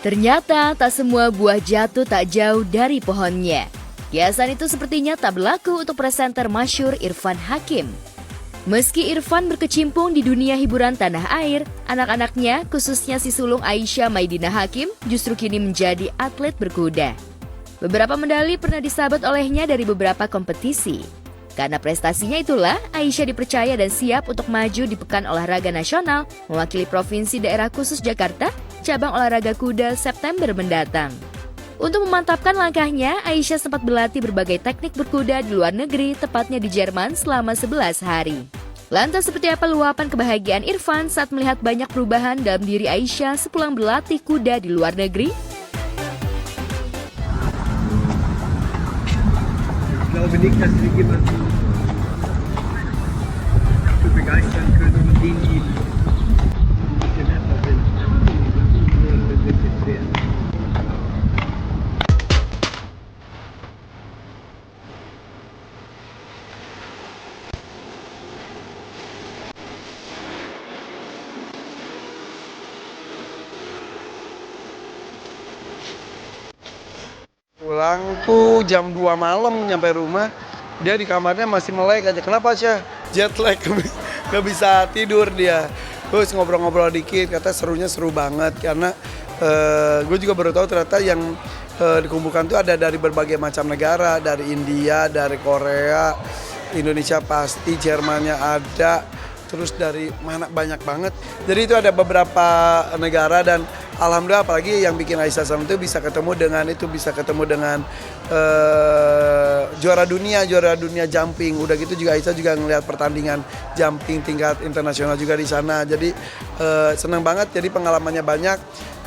Ternyata tak semua buah jatuh tak jauh dari pohonnya. Kiasan itu sepertinya tak berlaku untuk presenter masyhur Irfan Hakim. Meski Irfan berkecimpung di dunia hiburan tanah air, anak-anaknya, khususnya si sulung Aisyah Maidina Hakim, justru kini menjadi atlet berkuda. Beberapa medali pernah disabet olehnya dari beberapa kompetisi. Karena prestasinya itulah, Aisyah dipercaya dan siap untuk maju di Pekan Olahraga Nasional, mewakili Provinsi Daerah Khusus Jakarta, cabang olahraga kuda September mendatang. Untuk memantapkan langkahnya, Aisyah sempat berlatih berbagai teknik berkuda di luar negeri, tepatnya di Jerman selama 11 hari. Lantas seperti apa luapan kebahagiaan Irfan saat melihat banyak perubahan dalam diri Aisyah sepulang berlatih kuda di luar negeri? Ich glaube nicht, dass wir jemanden dafür begeistern können, den die Schwert sind. Pulang tuh jam 2 malam nyampe rumah, dia di kamarnya masih melek aja. Kenapa sih? Jet lag, gak bisa tidur dia. Terus ngobrol-ngobrol dikit, kata serunya seru banget. Karena gue juga baru tahu ternyata yang dikumpulkan tuh ada dari berbagai macam negara. Dari India, dari Korea, Indonesia pasti, Jermannya ada. Terus dari mana banyak banget. Jadi itu ada beberapa negara dan alhamdulillah apalagi yang bikin Aisyah senang itu bisa ketemu dengan juara dunia jumping. Udah gitu juga Aisyah juga ngelihat pertandingan jumping tingkat internasional juga di sana. Jadi senang banget, jadi pengalamannya banyak,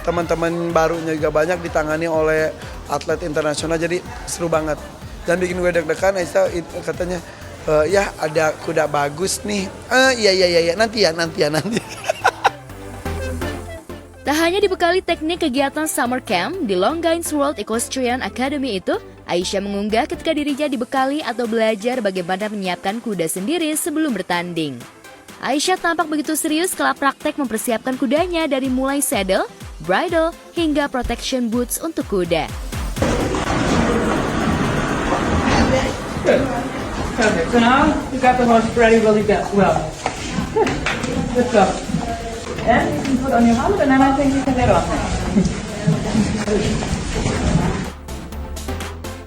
teman-teman barunya juga banyak ditangani oleh atlet internasional, jadi seru banget. Dan bikin gue deg-degan, Aisyah katanya, ya ada kuda bagus nih. Iya nanti ya. Tak hanya dibekali teknik kegiatan summer camp di Longines World Equestrian Academy itu, Aisyah mengunggah ketika dirinya dibekali atau belajar bagaimana menyiapkan kuda sendiri sebelum bertanding. Aisyah tampak begitu serius kala praktek mempersiapkan kudanya dari mulai saddle, bridle, hingga protection boots untuk kuda. Perfect. So now you got the horse ready really well. Good. Good go. And you can put on your helmet and then I think you can get off.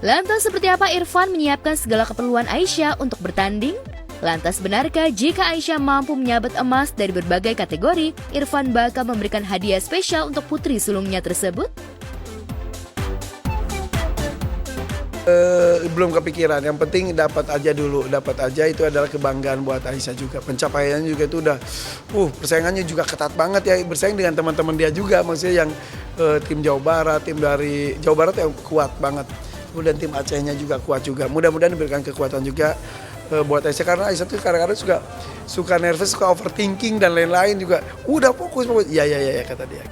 Lantas seperti apa Irfan menyiapkan segala keperluan Aisyah untuk bertanding? Lantas benarkah jika Aisyah mampu menyabet emas dari berbagai kategori, Irfan bakal memberikan hadiah spesial untuk putri sulungnya tersebut? Belum kepikiran, yang penting dapat aja dulu, dapat aja itu adalah kebanggaan buat Aisyah juga. Pencapaiannya juga itu udah, persaingannya juga ketat banget ya, bersaing dengan teman-teman dia juga, maksudnya yang tim Jawa Barat, tim dari Jawa Barat yang kuat banget. Kemudian tim Acehnya juga kuat juga, mudah-mudahan diberikan kekuatan juga buat Aisyah, karena Aisyah tuh kadang-kadang suka nervous, suka overthinking dan lain-lain juga. Udah fokus, ya kata dia.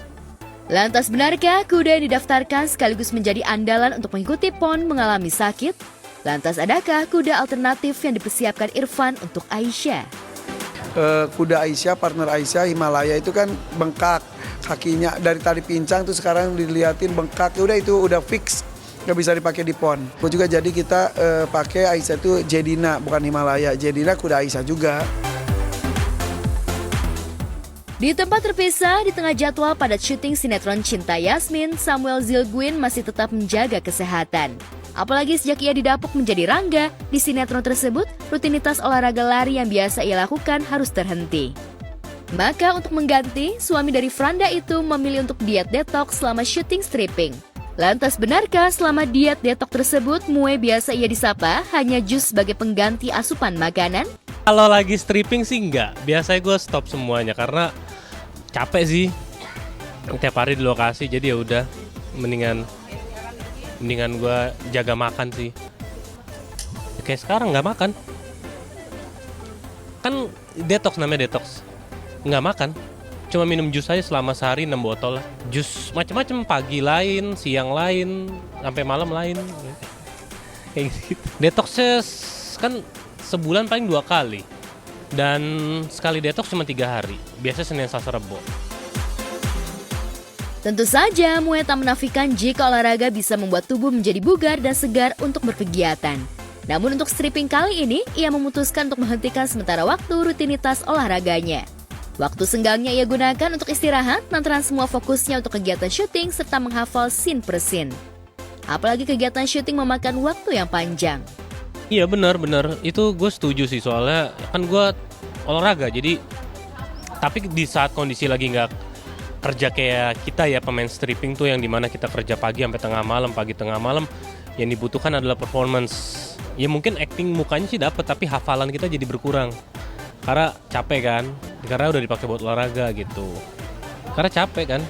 Lantas benarkah kuda yang didaftarkan sekaligus menjadi andalan untuk mengikuti PON mengalami sakit? Lantas adakah kuda alternatif yang dipersiapkan Irfan untuk Aisyah? Kuda Aisyah, partner Aisyah, Himalaya itu kan bengkak kakinya dari tali pincang tuh sekarang dilihatin bengkak. Udah itu udah fix, nggak bisa dipakai di PON. Juga jadi kita pakai Aisyah itu Jedina, bukan Himalaya. Jedina kuda Aisyah juga. Di tempat terpisah, di tengah jadwal padat syuting sinetron Cinta Yasmin, Samuel Zilguin masih tetap menjaga kesehatan. Apalagi sejak ia didapuk menjadi Rangga, di sinetron tersebut, rutinitas olahraga lari yang biasa ia lakukan harus terhenti. Maka untuk mengganti, suami dari Franda itu memilih untuk diet detox selama syuting stripping. Lantas benarkah selama diet detox tersebut, mue biasa ia disapa hanya jus sebagai pengganti asupan makanan? Kalau lagi stripping sih enggak, biasanya gue stop semuanya karena capek sih tiap hari di lokasi, jadi ya udah mendingan gue jaga makan sih. Kayak sekarang nggak makan, kan detox, namanya detox, nggak makan, cuma minum jus aja selama sehari 6 botol, jus macam-macam, pagi lain, siang lain, sampai malam lain, kayak gitu. Detoxnya kan sebulan paling 2 kali. Dan sekali detox cuma 3 hari, biasa Senin, Selasa, Rebo. Tentu saja, Mue tak menafikan jika olahraga bisa membuat tubuh menjadi bugar dan segar untuk berkegiatan. Namun untuk stripping kali ini, ia memutuskan untuk menghentikan sementara waktu rutinitas olahraganya. Waktu senggangnya ia gunakan untuk istirahat, lantaran semua fokusnya untuk kegiatan syuting serta menghafal scene per scene. Apalagi kegiatan syuting memakan waktu yang panjang. Iya benar, itu gue setuju sih, soalnya kan gue olahraga, jadi tapi di saat kondisi lagi nggak kerja kayak kita ya, pemain stripping tuh yang dimana kita kerja pagi sampai pagi tengah malam, yang dibutuhkan adalah performance. Ya mungkin acting mukanya sih dapat, tapi hafalan kita jadi berkurang karena capek kan, karena udah dipakai buat olahraga gitu, karena capek kan.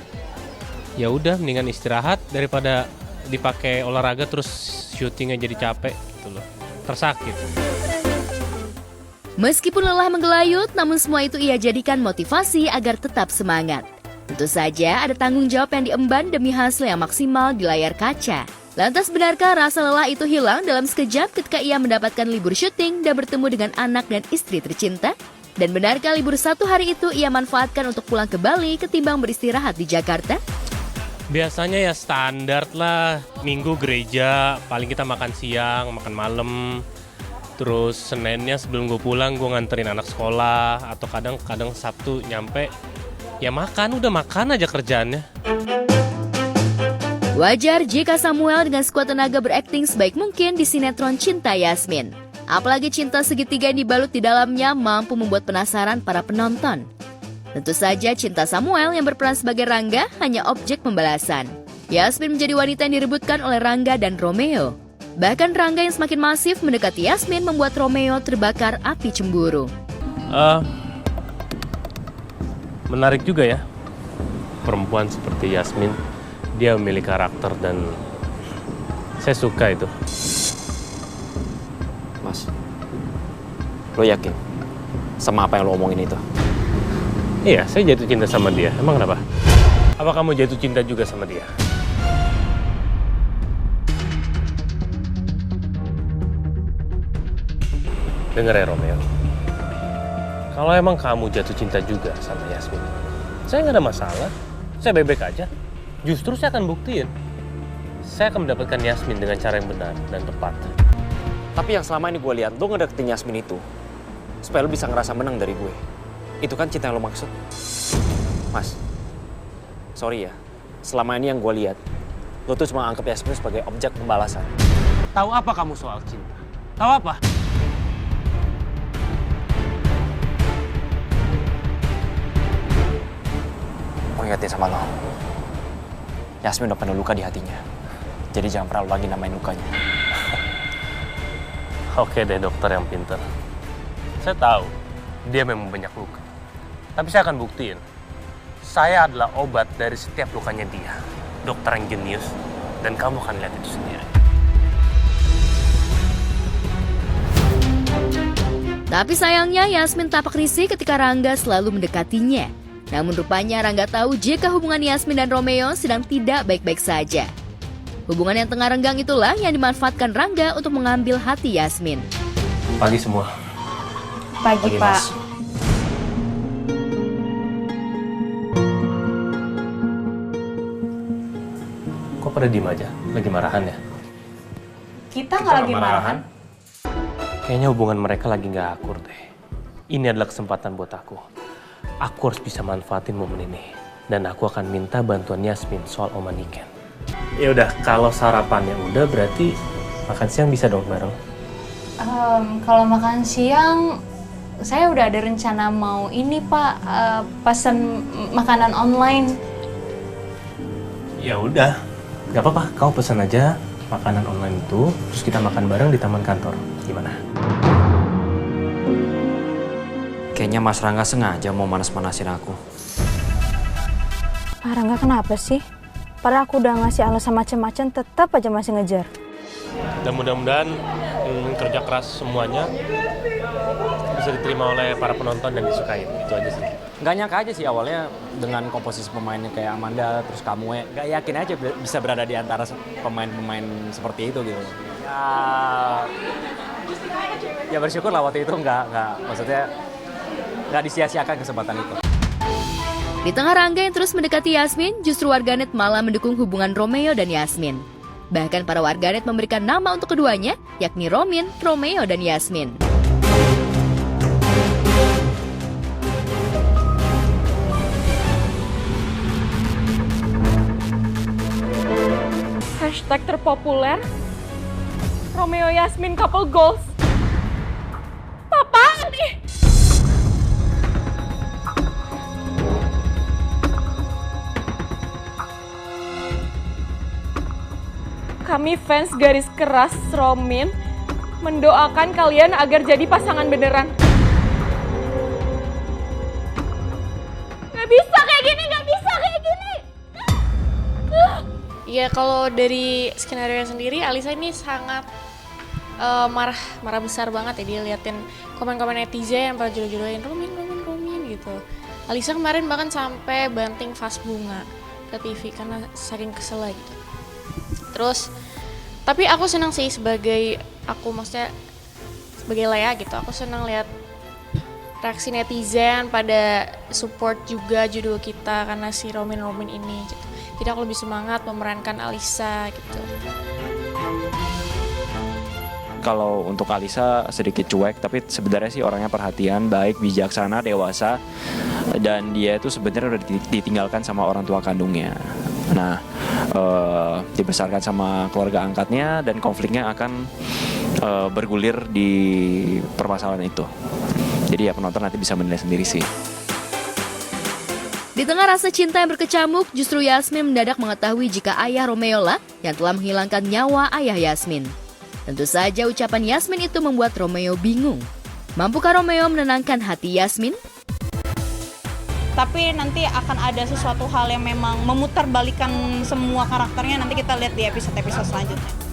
Ya udah mendingan istirahat daripada dipakai olahraga terus syutingnya jadi capek gitu loh, tersakit. Meskipun lelah menggelayut, namun semua itu ia jadikan motivasi agar tetap semangat. Tentu saja ada tanggung jawab yang diemban demi hasil yang maksimal di layar kaca. Lantas benarkah rasa lelah itu hilang dalam sekejap ketika ia mendapatkan libur syuting dan bertemu dengan anak dan istri tercinta? Dan benarkah libur 1 hari itu ia manfaatkan untuk pulang ke Bali ketimbang beristirahat di Jakarta? Biasanya ya standar lah, Minggu gereja, paling kita makan siang, makan malam. Terus Seninnya sebelum gue pulang gue nganterin anak sekolah, atau kadang Sabtu nyampe ya makan, udah makan aja kerjaannya. Wajar jika Samuel dengan sekuat tenaga berakting sebaik mungkin di sinetron Cinta Yasmin. Apalagi cinta segitiga yang dibalut di dalamnya mampu membuat penasaran para penonton. Tentu saja cinta Samuel yang berperan sebagai Rangga hanya objek pembalasan. Yasmin menjadi wanita yang direbutkan oleh Rangga dan Romeo. Bahkan Rangga yang semakin masif mendekati Yasmin membuat Romeo terbakar api cemburu. Menarik juga ya, perempuan seperti Yasmin, dia memiliki karakter dan saya suka itu. Mas, lo yakin sama apa yang lo omongin itu? Iya, saya jatuh cinta sama dia. Emang kenapa? Apa kamu jatuh cinta juga sama dia? Dengar ya Romeo, kalau emang kamu jatuh cinta juga sama Yasmin, saya nggak ada masalah. Saya bebek aja. Justru saya akan buktiin. Saya akan mendapatkan Yasmin dengan cara yang benar dan tepat. Tapi yang selama ini gue lihat, lo ngedeketin Yasmin itu supaya lo bisa ngerasa menang dari gue. Itu kan cinta yang lo maksud? Mas, sorry ya. Selama ini yang gue lihat, lo tuh cuma anggap Yasmin sebagai objek pembalasan. Tahu apa kamu soal cinta? Tahu apa? Mau ingetin sama lo, Yasmin udah penuh luka di hatinya. Jadi jangan pernah lo lagi namain lukanya. Oke deh dokter yang pintar. Saya tahu dia memang banyak luka. Tapi saya akan buktiin. Saya adalah obat dari setiap lukanya dia. Dokter yang jenius. Dan kamu akan lihat itu sendiri. Tapi sayangnya Yasmin tampak risih ketika Rangga selalu mendekatinya. Namun rupanya Rangga tahu jika hubungan Yasmin dan Romeo sedang tidak baik-baik saja. Hubungan yang tengah renggang itulah yang dimanfaatkan Rangga untuk mengambil hati Yasmin. Pagi semua. Pagi, Pak. Mas. Kok pada diem aja? Lagi marahan ya? Kita nggak lagi marahan. Kayaknya hubungan mereka lagi nggak akur deh. Ini adalah kesempatan buat aku. Aku harus bisa manfaatin momen ini. Dan aku akan minta bantuan Yasmin soal Oma Niken. Ya udah, kalau sarapannya udah berarti makan siang bisa dong bareng. Kalau makan siang, saya udah ada rencana mau ini Pak, pesan makanan online. Ya udah, nggak apa-apa. Kau pesan aja makanan online itu, terus kita makan bareng di taman kantor. Gimana? Kayaknya Mas Rangga sengaja mau manas-manasin aku. Pak Rangga kenapa sih? Padahal aku udah ngasih alasan macam-macam, tetap aja masih ngejar. Dan mudah-mudahan kerja keras semuanya bisa diterima oleh para penonton dan disukai. Itu aja sih. Nggak nyangka aja sih awalnya dengan komposisi pemainnya kayak Amanda, terus kamu nggak yakin aja bisa berada di antara pemain-pemain seperti itu gitu. Ya bersyukur lah waktu itu nggak maksudnya nggak disia-siakan kesempatan itu. Di tengah Rangga yang terus mendekati Yasmin, justru warganet malah mendukung hubungan Romeo dan Yasmin. Bahkan para warganet memberikan nama untuk keduanya, yakni Romin, Romeo, dan Yasmin. Hashtag terpopuler, Romeo Yasmin couple goals. Apaan nih? Kami fans garis keras Romin mendoakan kalian agar jadi pasangan beneran. Gak bisa kayak gini, gak bisa kayak gini. Ya kalau dari skenario sendiri, Alisa ini sangat marah besar banget ya. Dia liatin komen-komen netizen yang pada jodoh-jodohin Romin gitu. Alisa kemarin bahkan sampai banting vas bunga ke TV karena saking kesel gitu. Terus, tapi aku senang sih sebagai Lea gitu. Aku senang lihat reaksi netizen pada support juga judul kita karena si Romin ini gitu. Jadi aku lebih semangat memerankan Alisa gitu. Kalau untuk Alisa sedikit cuek, tapi sebenarnya sih orangnya perhatian, baik, bijaksana, dewasa, dan dia itu sebenarnya udah ditinggalkan sama orang tua kandungnya. Nah, dibesarkan sama keluarga angkatnya dan konfliknya akan bergulir di permasalahan itu. Jadi ya penonton nanti bisa menilai sendiri sih. Di tengah rasa cinta yang berkecamuk, justru Yasmin mendadak mengetahui jika ayah Romeo lah yang telah menghilangkan nyawa ayah Yasmin. Tentu saja ucapan Yasmin itu membuat Romeo bingung. Mampukah Romeo menenangkan hati Yasmin? Tapi nanti akan ada sesuatu hal yang memang memutarbalikkan semua karakternya, nanti kita lihat di episode-episode selanjutnya.